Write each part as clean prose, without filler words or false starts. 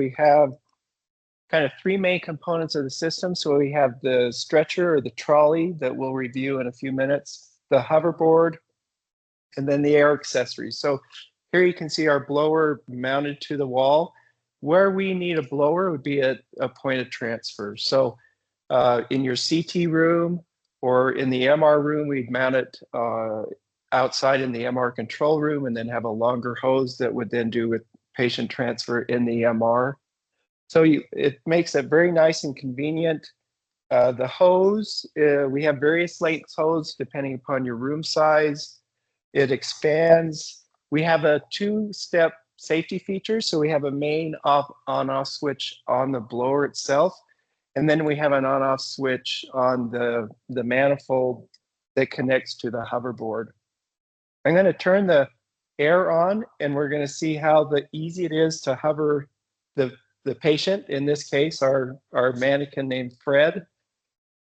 we have kind of three main components of the system. So we have the stretcher or the trolley that we'll review in a few minutes, the hoverboard, and then the air accessories. So here you can see our blower mounted to the wall. Where we need a blower would be at a point of transfer. So in your CT room or in the MR room, we'd mount it outside in the MR control room and then have a longer hose that would then do with patient transfer in the MR. So it makes it very nice and convenient. The hose, we have various lengths hose depending upon your room size. It expands. We have a two-step safety feature. So we have a main on-off switch on the blower itself. And then we have an on-off switch on the manifold that connects to the hoverboard. I'm going to turn the air on, and we're going to see how easy it is to hover the patient, in this case, our mannequin named Fred.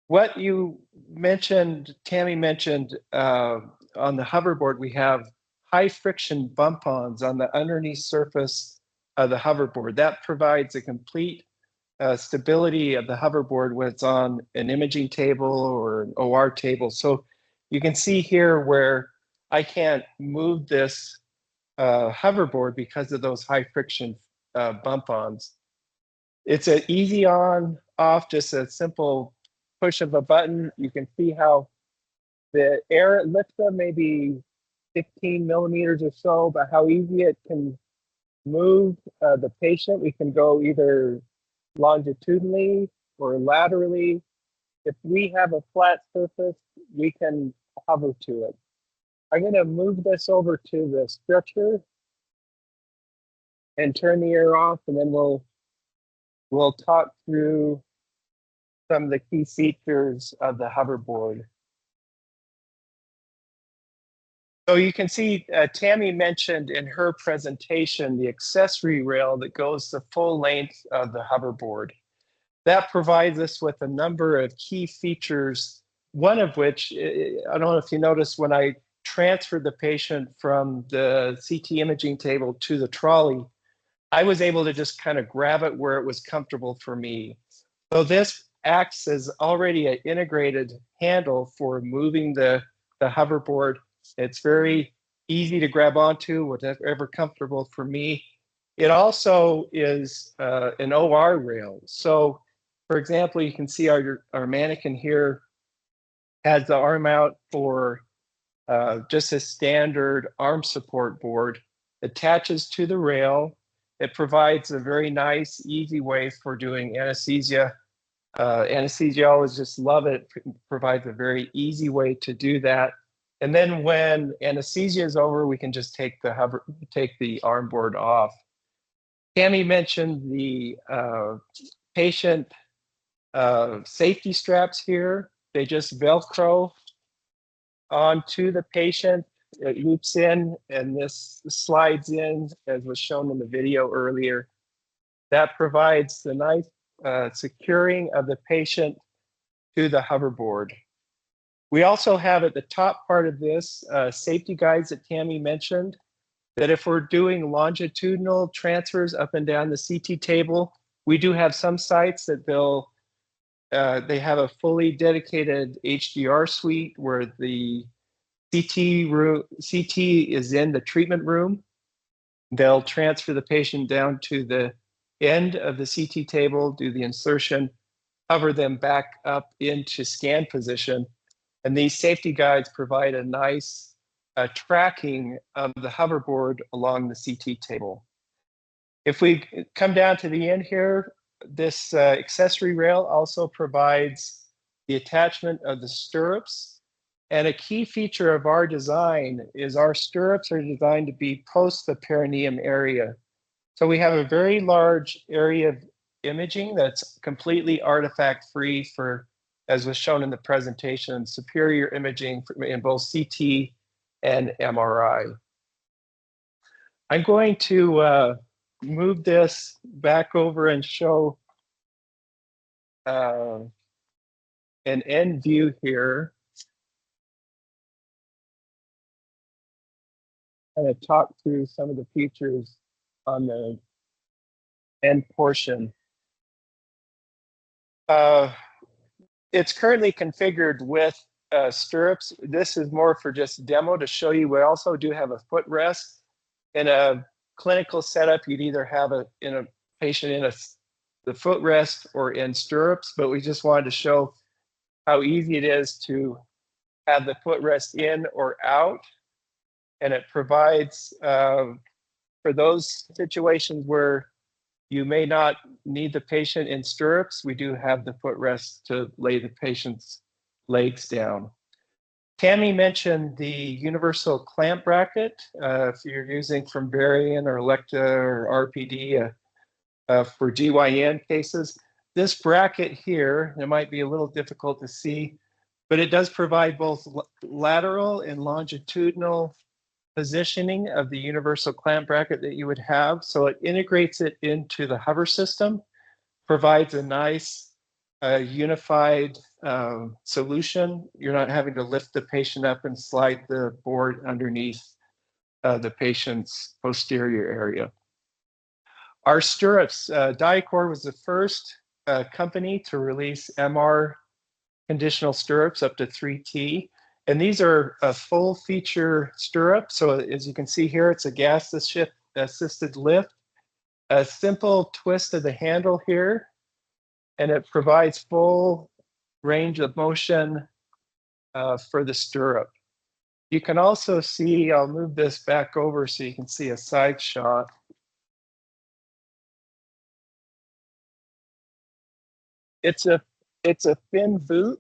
What you mentioned, Tammy mentioned, on the hoverboard, we have high friction bump-ons on the underneath surface of the hoverboard. That provides a complete stability of the hoverboard when it's on an imaging table or an OR table. So you can see here where I can't move this hoverboard because of those high friction bump-ons. It's an easy on, off, just a simple push of a button. You can see how the air it lifts them maybe 15 millimeters or so, but how easy it can move the patient. We can go either longitudinally or laterally. If we have a flat surface, we can hover to it. I'm going to move this over to the stretcher and turn the air off, and then we'll talk through some of the key features of the hoverboard. So you can see Tammy mentioned in her presentation the accessory rail that goes the full length of the hoverboard. That provides us with a number of key features, one of which, I don't know if you noticed, when I transferred the patient from the CT imaging table to the trolley, I was able to just kind of grab it where it was comfortable for me. So this acts as already an integrated handle for moving the hoverboard. It's very easy to grab onto, whatever comfortable for me. It also is an OR rail. So, for example, you can see our mannequin here has the arm out for just a standard arm support board. Attaches to the rail. It provides a very nice, easy way for doing anesthesia. Anesthesiologists just love it. It provides a very easy way to do that. And then when anesthesia is over, we can just take the arm board off. Tammy mentioned the patient safety straps here. They just Velcro onto the patient. It loops in, and this slides in, as was shown in the video earlier. That provides the nice securing of the patient to the hoverboard. We also have at the top part of this safety guides that Tammy mentioned, that if we're doing longitudinal transfers up and down the CT table, we do have some sites that they have a fully dedicated HDR suite where the CT is in the treatment room. They'll transfer the patient down to the end of the CT table, do the insertion, hover them back up into scan position. And these safety guides provide a nice tracking of the hoverboard along the CT table. If we come down to the end here, this accessory rail also provides the attachment of the stirrups. And a key feature of our design is our stirrups are designed to be post the perineum area. So we have a very large area of imaging that's completely artifact-free for, as was shown in the presentation, superior imaging in both CT and MRI. I'm going to move this back over and show an end view here. I'm going to talk through some of the features on the end portion. It's currently configured with stirrups. This is more for just demo to show you. We also do have a footrest. In a clinical setup, you'd either have a patient in the footrest or in stirrups, but we just wanted to show how easy it is to have the footrest in or out. And it provides for those situations where you may not need the patient in stirrups, we do have the footrest to lay the patient's legs down. Tammy mentioned the universal clamp bracket. If you're using from Varian or Electa or RPD for GYN cases, this bracket here, it might be a little difficult to see, but it does provide both lateral and longitudinal positioning of the universal clamp bracket that you would have. So it integrates it into the hover system, provides a nice unified solution. You're not having to lift the patient up and slide the board underneath the patient's posterior area. Our stirrups, Diacor was the first company to release MR conditional stirrups up to 3T. And these are a full feature stirrup. So as you can see here, it's a gas assisted lift, a simple twist of the handle here, and it provides full range of motion for the stirrup. You can also see, I'll move this back over so you can see a side shot. It's a thin boot,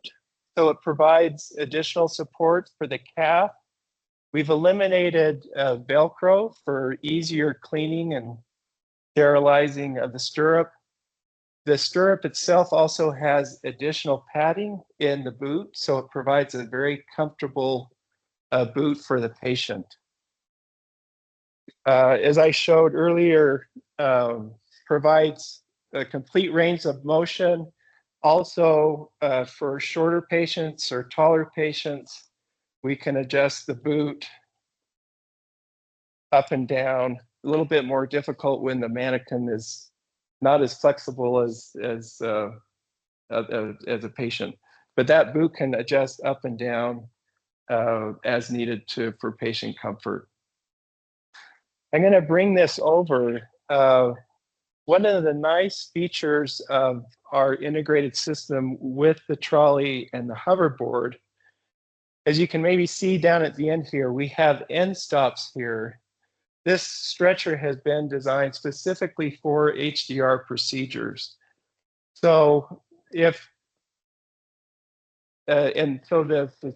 so it provides additional support for the calf. We've eliminated Velcro for easier cleaning and sterilizing of the stirrup. The stirrup itself also has additional padding in the boot, so it provides a very comfortable boot for the patient. As I showed earlier, provides a complete range of motion. Also, for shorter patients or taller patients, we can adjust the boot up and down. A little bit more difficult when the mannequin is not as flexible as a patient, but that boot can adjust up and down as needed for patient comfort. I'm going to bring this over. One of the nice features of our integrated system with the trolley and the hoverboard, as you can maybe see down at the end here, we have end stops here. This stretcher has been designed specifically for HDR procedures. So the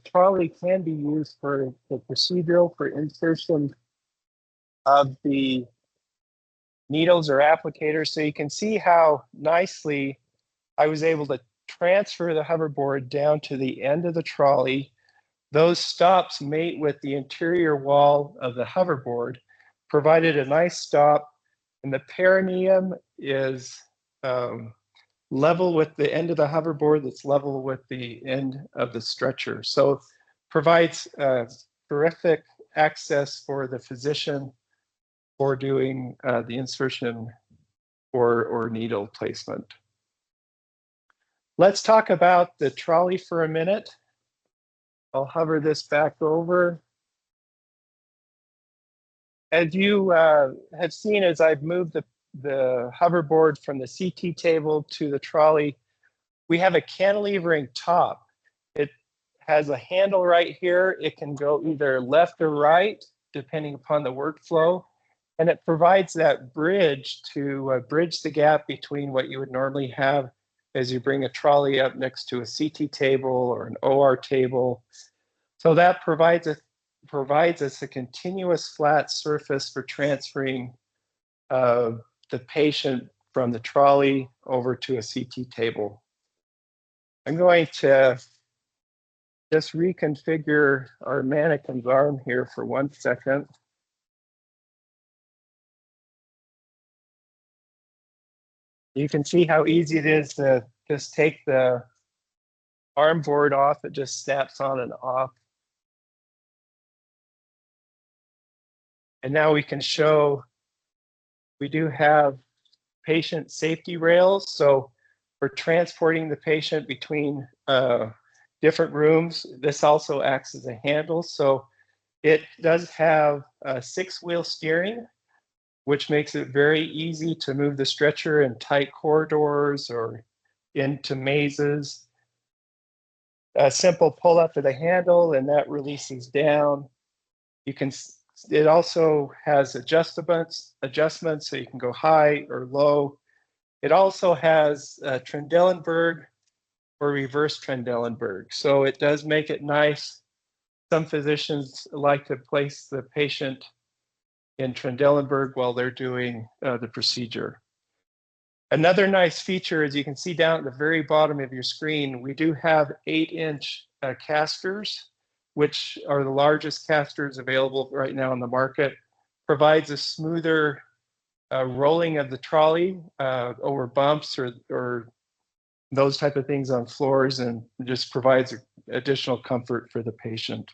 trolley can be used for the procedural, for insertion of the needles or applicators. So you can see how nicely I was able to transfer the hoverboard down to the end of the trolley. Those stops mate with the interior wall of the hoverboard, provided a nice stop, and the perineum is level with the end of the hoverboard that's level with the end of the stretcher. So provides terrific access for the physician for doing the insertion or needle placement. Let's talk about the trolley for a minute. I'll hover this back over. As you have seen, as I've moved the hoverboard from the CT table to the trolley, we have a cantilevering top. It has a handle right here. It can go either left or right, depending upon the workflow. And it provides that bridge to bridge the gap between what you would normally have as you bring a trolley up next to a CT table or an OR table. So that provides us a continuous flat surface for transferring the patient from the trolley over to a CT table. I'm going to just reconfigure our mannequin's arm here for 1 second. You can see how easy it is to just take the arm board off. It just snaps on and off. And now we can show, we do have patient safety rails. So for transporting the patient between different rooms, this also acts as a handle. So it does have a 6-wheel steering, which makes it very easy to move the stretcher in tight corridors or into mazes. A simple pull up of the handle and that releases down. You can, it also has adjustments so you can go high or low. It also has Trendelenburg or reverse Trendelenburg. So it does make it nice. Some physicians like to place the patient in Trendelenburg while they're doing the procedure. Another nice feature, as you can see down at the very bottom of your screen, we do have 8-inch casters, which are the largest casters available right now on the market. Provides a smoother rolling of the trolley over bumps or those type of things on floors, and just provides additional comfort for the patient.